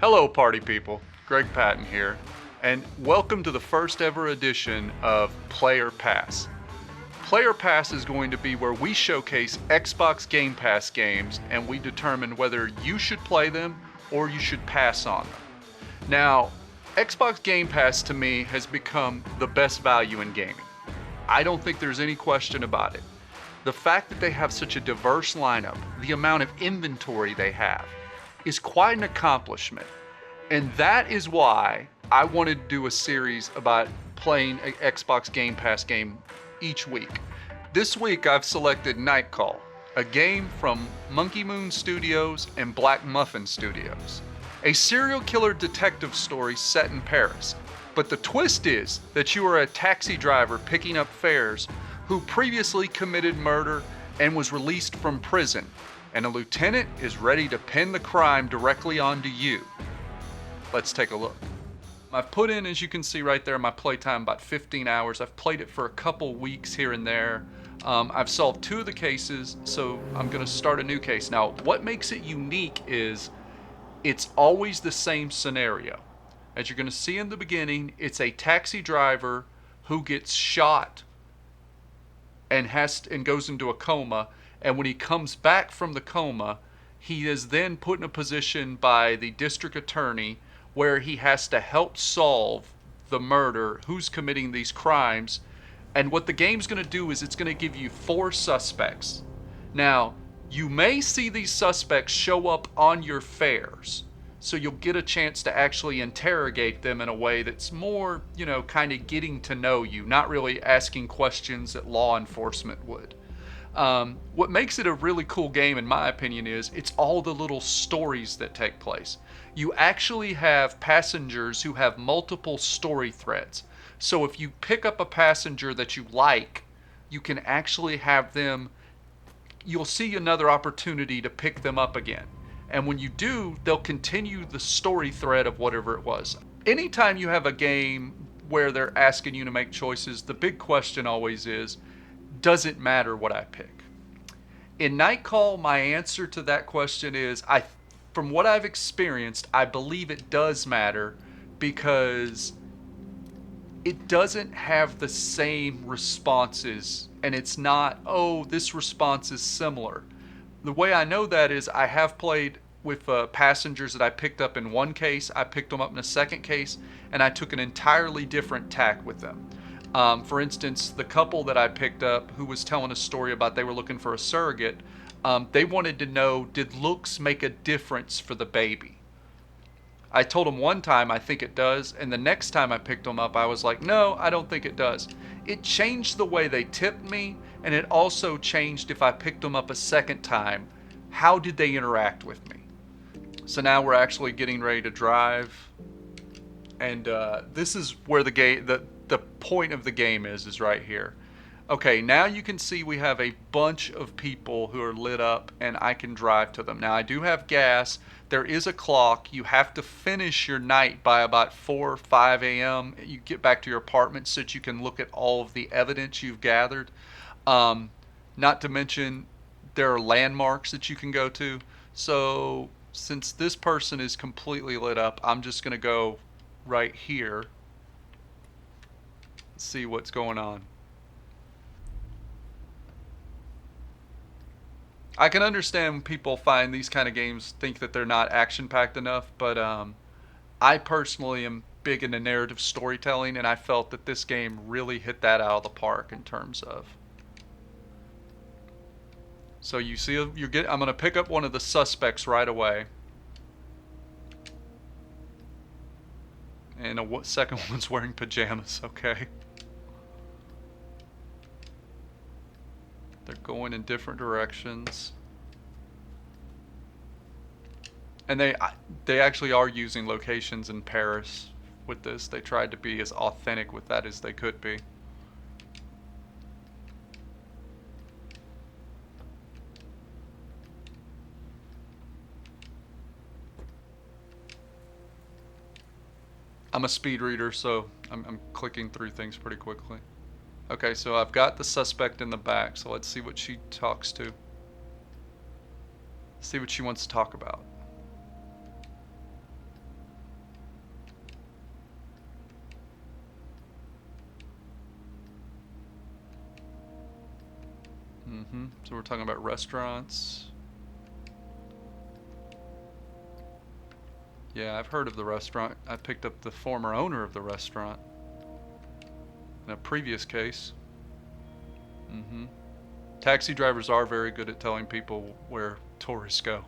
Hello party people, Greg Patten here, and welcome to the first ever edition of Player Pass. Player Pass is going to be where we showcase Xbox Game Pass games and we determine whether you should play them or you should pass on them. Now, Xbox Game Pass to me has become the best value in gaming. I don't think there's any question about it. The fact that they have such a diverse lineup, the amount of inventory they have, is quite an accomplishment. And that is why I wanted to do a series about playing an Xbox Game Pass game each week. This week I've selected Night Call, a game from Monkey Moon Studios and Black Muffin Studios. A serial killer detective story set in Paris. But the twist is that you are a taxi driver picking up fares who previously committed murder and was released from prison, and a lieutenant is ready to pin the crime directly onto you. Let's take a look. I've put in, as you can see right there, my playtime about 15 hours. I've played it for a couple weeks here and there. I've solved 2 of the cases, so I'm going to start a new case. Now, what makes it unique is it's always the same scenario. As you're going to see in the beginning, it's a taxi driver who gets shot and goes into a coma, and when he comes back from the coma, he is then put in a position by the district attorney where he has to help solve the murder, who's committing these crimes. And what the game's going to do is it's going to give you 4 suspects. Now, you may see these suspects show up on your fares, so you'll get a chance to actually interrogate them in a way that's more, kind of getting to know you, not really asking questions that law enforcement would. What makes it a really cool game, in my opinion, is it's all the little stories that take place. You actually have passengers who have multiple story threads. So if you pick up a passenger that you like, you can actually have them, you'll see another opportunity to pick them up again. And when you do, they'll continue the story thread of whatever it was. Anytime you have a game where they're asking you to make choices, the big question always is, does it matter what I pick? In Night Call, my answer to that question is, from what I've experienced, I believe it does matter because it doesn't have the same responses, and it's not, oh, this response is similar. The way I know that is I have played with passengers that I picked up in one case, I picked them up in a second case, and I took an entirely different tack with them. For instance, the couple that I picked up who was telling a story about they were looking for a surrogate, they wanted to know, did looks make a difference for the baby? I told them one time I think it does, and the next time I picked them up I was like, no, I don't think it does. It changed the way they tipped me, and it also changed if I picked them up a second time, how did they interact with me? So now we're actually getting ready to drive, and this is where the point of the game is right here. Okay, now you can see we have a bunch of people who are lit up and I can drive to them. Now I do have gas. There is a clock. You have to finish your night by about 4 or 5 a.m. You get back to your apartment so that you can look at all of the evidence you've gathered. Not to mention there are landmarks that you can go to. So since this person is completely lit up, I'm just going to go right here. See what's going on. I can understand when people find these kind of games think that they're not action-packed enough, but I personally am big into narrative storytelling, and I felt that this game really hit that out of the park in terms of. So you see, I'm going to pick up one of the suspects right away, and a second one's wearing pajamas. Okay. They're going in different directions. And they actually are using locations in Paris with this. They tried to be as authentic with that as they could be. I'm a speed reader, so I'm clicking through things pretty quickly. Okay, so I've got the suspect in the back, so let's see what she talks to. See what she wants to talk about. So we're talking about restaurants. Yeah, I've heard of the restaurant. I picked up the former owner of the restaurant in a previous case. Taxi drivers are very good at telling people where tourists go.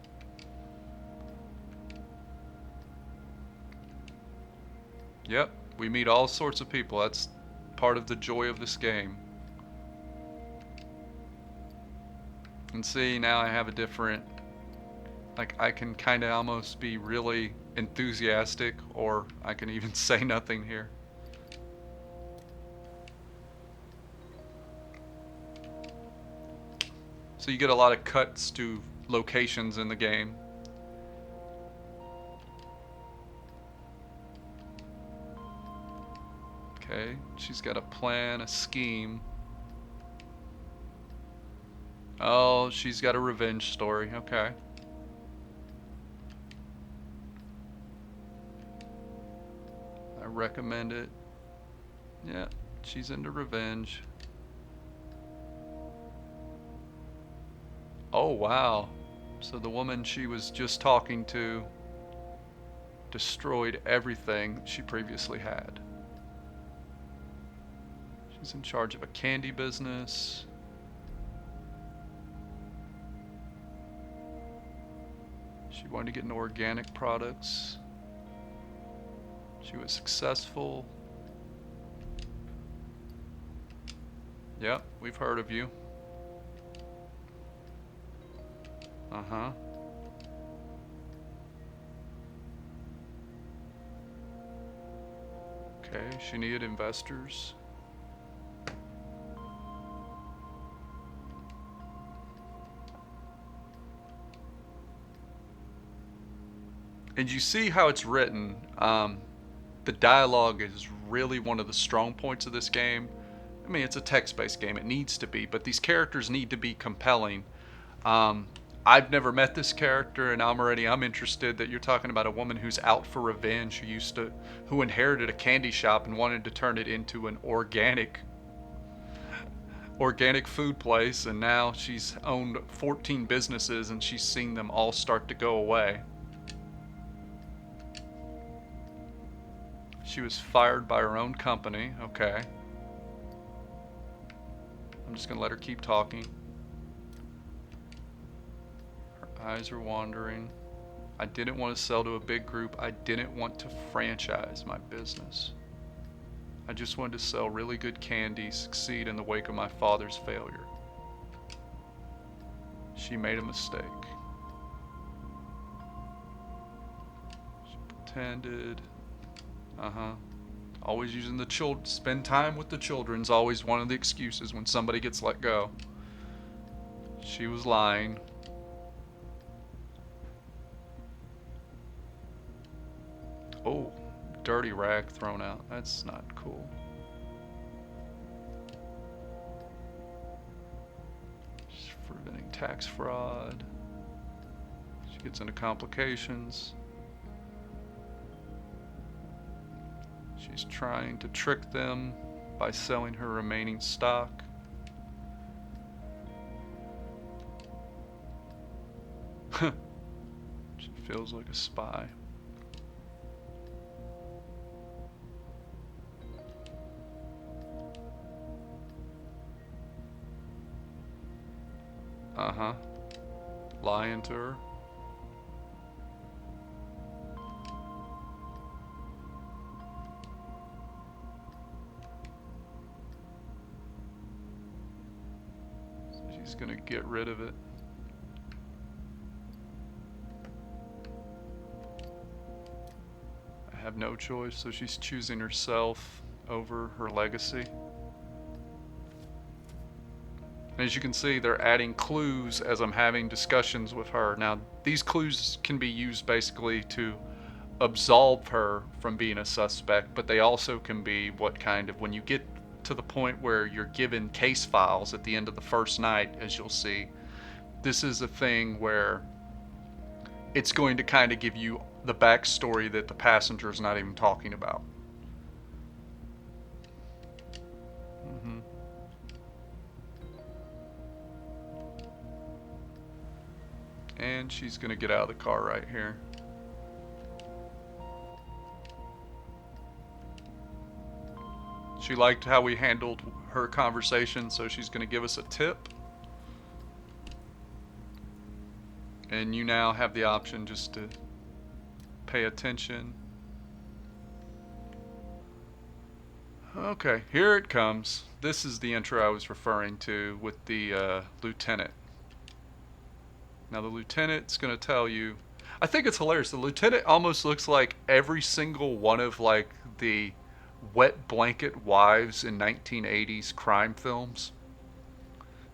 Yep, we meet all sorts of people. That's part of the joy of this game. And see, now I have a different, like, I can kind of almost be really enthusiastic, or I can even say nothing here. So you get a lot of cuts to locations in the game. Okay, she's got a plan, a scheme. Oh, she's got a revenge story. Okay. I recommend it. Yeah, she's into revenge. Oh, wow. So the woman she was just talking to destroyed everything she previously had. She's in charge of a candy business. She wanted to get into organic products. She was successful. Yep, we've heard of you. Uh-huh. Okay, she needed investors. And you see how it's written. The dialogue is really one of the strong points of this game. I mean, it's a text-based game. It needs to be, but these characters need to be compelling. I've never met this character, and I'm interested that you're talking about a woman who's out for revenge, who inherited a candy shop and wanted to turn it into an organic food place, and now she's owned 14 businesses and she's seen them all start to go away. She was fired by her own company. Okay. I'm just gonna let her keep talking. Her eyes are wandering. I didn't want to sell to a big group. I didn't want to franchise my business. I just wanted to sell really good candy, succeed in the wake of my father's failure. She made a mistake. She pretended. Always using the children. Spend time with the children's always one of the excuses when somebody gets let go. She was lying. Oh, dirty rag thrown out. That's not cool. She's preventing tax fraud. She gets into complications. She's trying to trick them by selling her remaining stock. She feels like a spy. Lying to her. She's gonna get rid of it. I have no choice, so she's choosing herself over her legacy. And as you can see, they're adding clues as I'm having discussions with her. Now, these clues can be used basically to absolve her from being a suspect, but they also can be when you get to the point where you're given case files at the end of the first night, as you'll see, this is a thing where it's going to kind of give you the backstory that the passenger's not even talking about. And she's gonna get out of the car right here. She liked how we handled her conversation, so she's gonna give us a tip. And you now have the option just to pay attention. Okay, here it comes. This is the intro I was referring to with the lieutenant. Now the lieutenant's gonna tell you, I think it's hilarious. The lieutenant almost looks like every single one of like the wet blanket wives in 1980s crime films.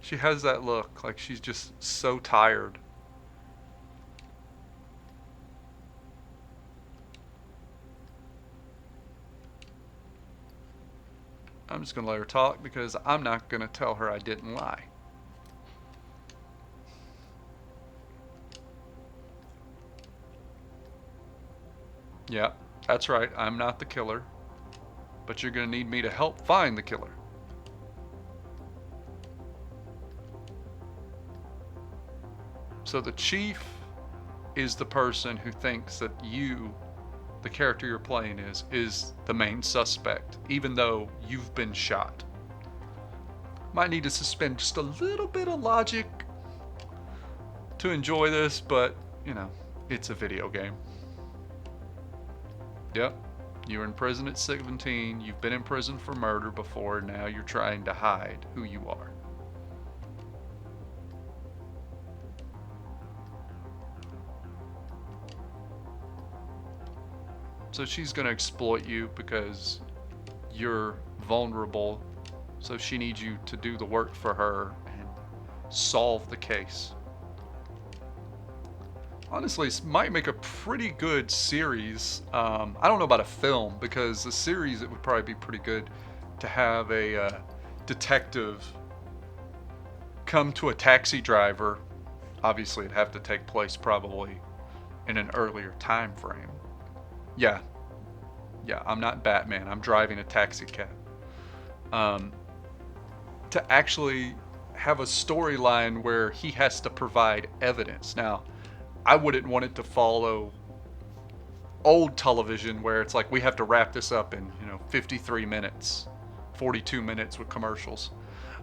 She has that look, like she's just so tired. I'm just gonna let her talk because I'm not gonna tell her I didn't lie. Yeah, that's right, I'm not the killer. But you're gonna need me to help find the killer. So the chief is the person who thinks that you, the character you're playing is the main suspect, even though you've been shot. Might need to suspend just a little bit of logic to enjoy this, but, you know, it's a video game. Yep, you were in prison at 17, you've been in prison for murder before, now you're trying to hide who you are. So she's going to exploit you because you're vulnerable. So she needs you to do the work for her and solve the case. Honestly, it might make a pretty good series. I don't know about a film because the series, it would probably be pretty good to have a detective come to a taxi driver. Obviously, it'd have to take place probably in an earlier time frame. Yeah, I'm not Batman. I'm driving a taxi cab. To actually have a storyline where he has to provide evidence. Now, I wouldn't want it to follow old television where it's like we have to wrap this up in 53 minutes, 42 minutes with commercials.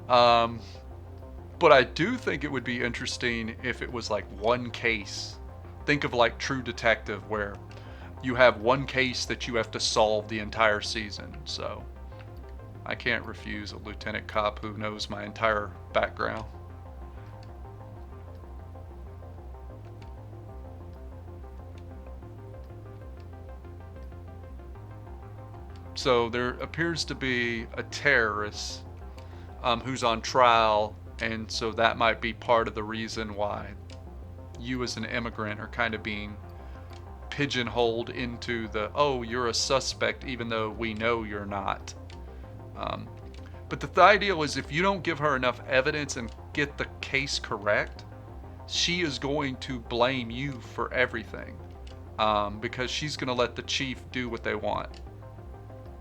But I do think it would be interesting if it was like one case. Think of like True Detective where you have one case that you have to solve the entire season. So I can't refuse a lieutenant cop who knows my entire background. So there appears to be a terrorist who's on trial, and so that might be part of the reason why you as an immigrant are kind of being pigeonholed into the, oh, you're a suspect even though we know you're not. But the idea was if you don't give her enough evidence and get the case correct, she is going to blame you for everything because she's going to let the chief do what they want.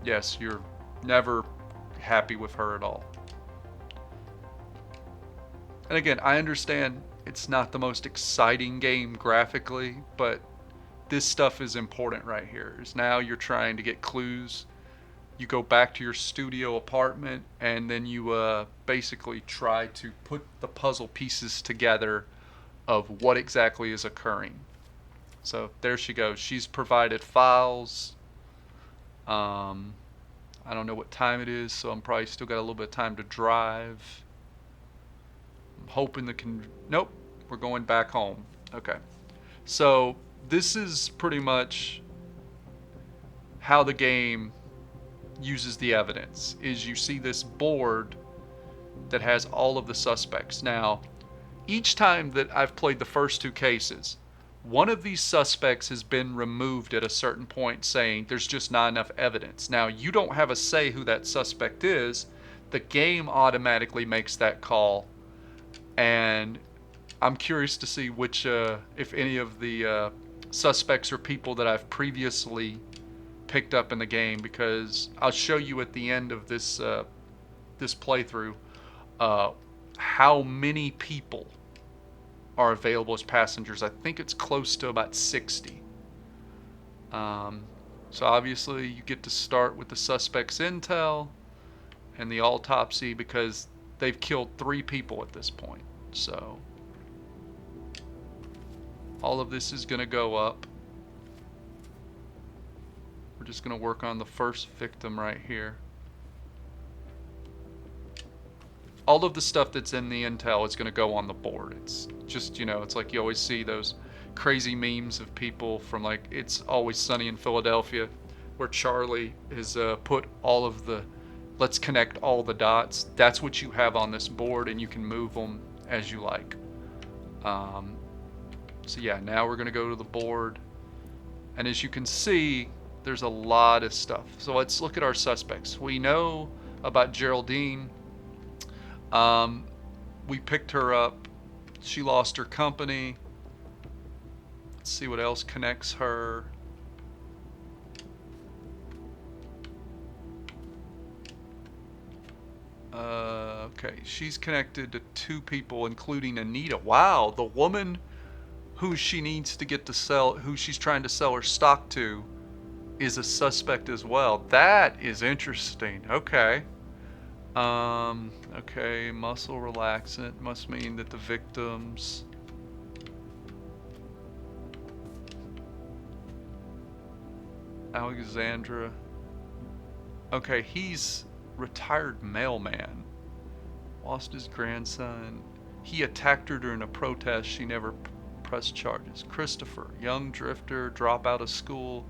Yes, you're never happy with her at all. And again, I understand it's not the most exciting game graphically, but this stuff is important right here. Is now you're trying to get clues. You go back to your studio apartment and then you basically try to put the puzzle pieces together of what exactly is occurring. So there she goes. She's provided files. I don't know what time it is, so I'm probably still got a little bit of time to drive. I'm hoping nope, we're going back home. Okay. So this is pretty much how the game uses the evidence, is you see this board that has all of the suspects. Now, each time that I've played the first two cases, one of these suspects has been removed at a certain point saying there's just not enough evidence. Now, you don't have a say who that suspect is. The game automatically makes that call. And I'm curious to see which, if any of the suspects are people that I've previously picked up in the game, because I'll show you at the end of this this playthrough how many people are available as passengers. I think it's close to about 60. So obviously you get to start with the suspect's intel and the autopsy because they've killed 3 people at this point. So all of this is going to go up. We're just going to work on the first victim right here. All of the stuff that's in the intel is going to go on the board. It's just, it's like you always see those crazy memes of people from like It's Always Sunny in Philadelphia, where Charlie has put all of the, let's connect all the dots. That's what you have on this board, and you can move them as you like. So yeah, now we're going to go to the board. And as you can see, there's a lot of stuff. So let's look at our suspects. We know about Geraldine. We picked her up. She lost her company. Let's see what else connects her. Okay, she's connected to 2 people, including Anita. Wow, the woman who she needs to get to sell, who she's trying to sell her stock to, is a suspect as well. That is interesting. Okay. Okay, muscle relaxant must mean that the victims. Alexandra. Okay, he's retired mailman. Lost his grandson. He attacked her during a protest. She never pressed charges. Christopher, young drifter, drop out of school,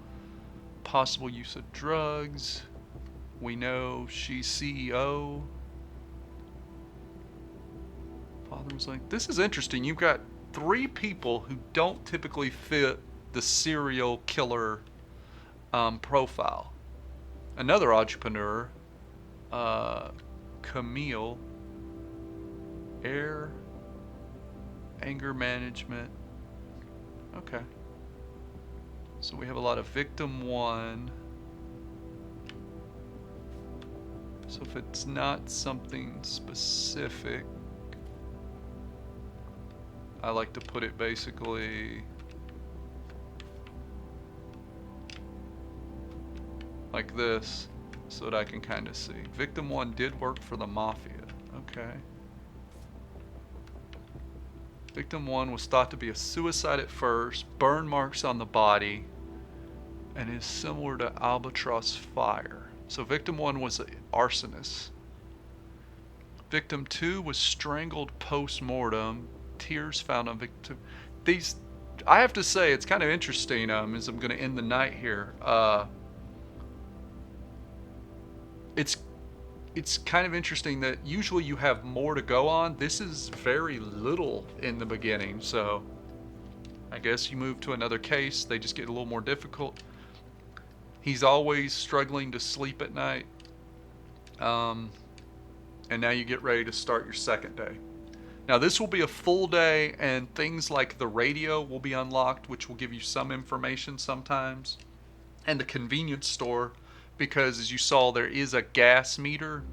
possible use of drugs. We know she's CEO. Father was like, this is interesting. You've got 3 people who don't typically fit the serial killer profile. Another entrepreneur, Camille, anger management. Okay. So we have a lot of victim 1. So if it's not something specific, I like to put it basically like this so that I can kind of see. Victim 1 did work for the mafia. Okay. Victim 1 was thought to be a suicide at first, burn marks on the body, and is similar to Albatross Fire. So victim 1 was an arsonist. Victim 2 was strangled post-mortem. Tears found on victim. These, I have to say, it's kind of interesting. As I'm going to end the night here. It's kind of interesting that usually you have more to go on. This is very little in the beginning. So I guess you move to another case. They just get a little more difficult. He's always struggling to sleep at night. And now you get ready to start your second day. Now this will be a full day, and things like the radio will be unlocked, which will give you some information sometimes. And the convenience store, because as you saw, there is a gas meter.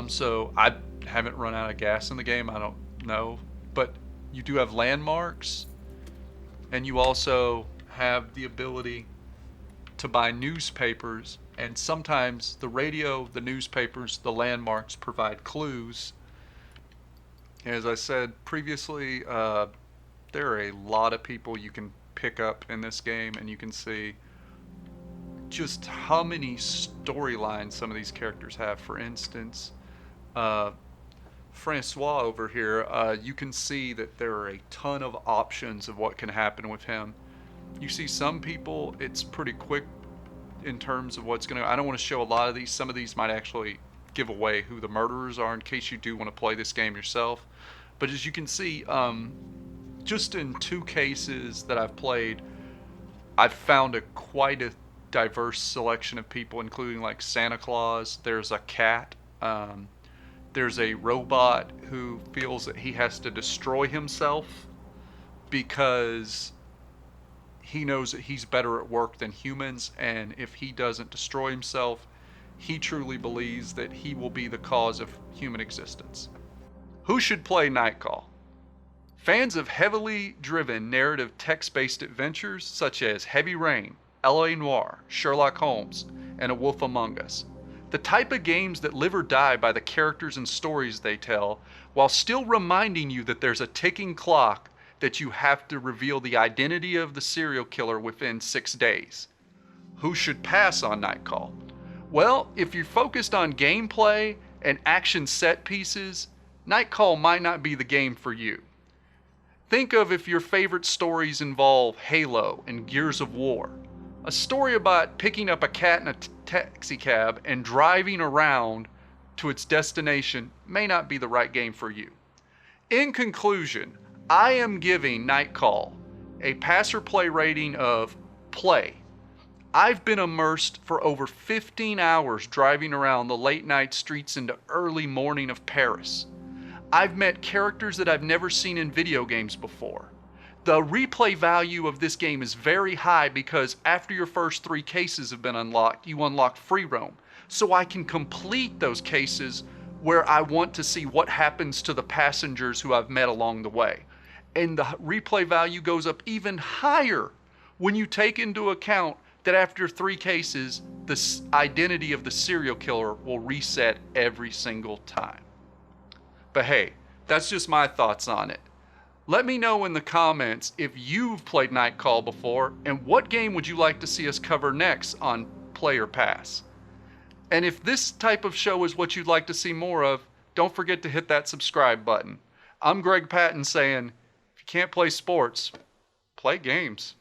So I haven't run out of gas in the game. I don't know. But you do have landmarks. And you also have the ability to buy newspapers, and sometimes the radio, the newspapers, the landmarks provide clues. As I said previously, there are a lot of people you can pick up in this game, and you can see just how many storylines some of these characters have. For instance, Francois over here, you can see that there are a ton of options of what can happen with him. You see some people, it's pretty quick in terms of what's going to... I don't want to show a lot of these. Some of these might actually give away who the murderers are in case you do want to play this game yourself. But as you can see, just in 2 cases that I've played, I've found quite a diverse selection of people, including like Santa Claus. There's a cat. There's a robot who feels that he has to destroy himself because he knows that he's better at work than humans, and if he doesn't destroy himself, he truly believes that he will be the cause of human existence. Who should play Night Call? Fans of heavily driven narrative text-based adventures such as Heavy Rain, L.A. Noire, Sherlock Holmes, and A Wolf Among Us. The type of games that live or die by the characters and stories they tell, while still reminding you that there's a ticking clock that you have to reveal the identity of the serial killer within 6 days. Who should pass on Nightcall? Well, if you're focused on gameplay and action set pieces, Nightcall might not be the game for you. Think of if your favorite stories involve Halo and Gears of War. A story about picking up a cat in a taxi cab and driving around to its destination may not be the right game for you. In conclusion, I am giving Nightcall a pass or play rating of play. I've been immersed for over 15 hours driving around the late night streets into early morning of Paris. I've met characters that I've never seen in video games before. The replay value of this game is very high because after your first 3 cases have been unlocked, you unlock free roam. So I can complete those cases where I want to see what happens to the passengers who I've met along the way. And the replay value goes up even higher when you take into account that after 3 cases, the identity of the serial killer will reset every single time. But hey, that's just my thoughts on it. Let me know in the comments if you've played Nightcall before and what game would you like to see us cover next on Player Pass. And if this type of show is what you'd like to see more of, don't forget to hit that subscribe button. I'm Greg Patten saying, if you can't play sports, play games.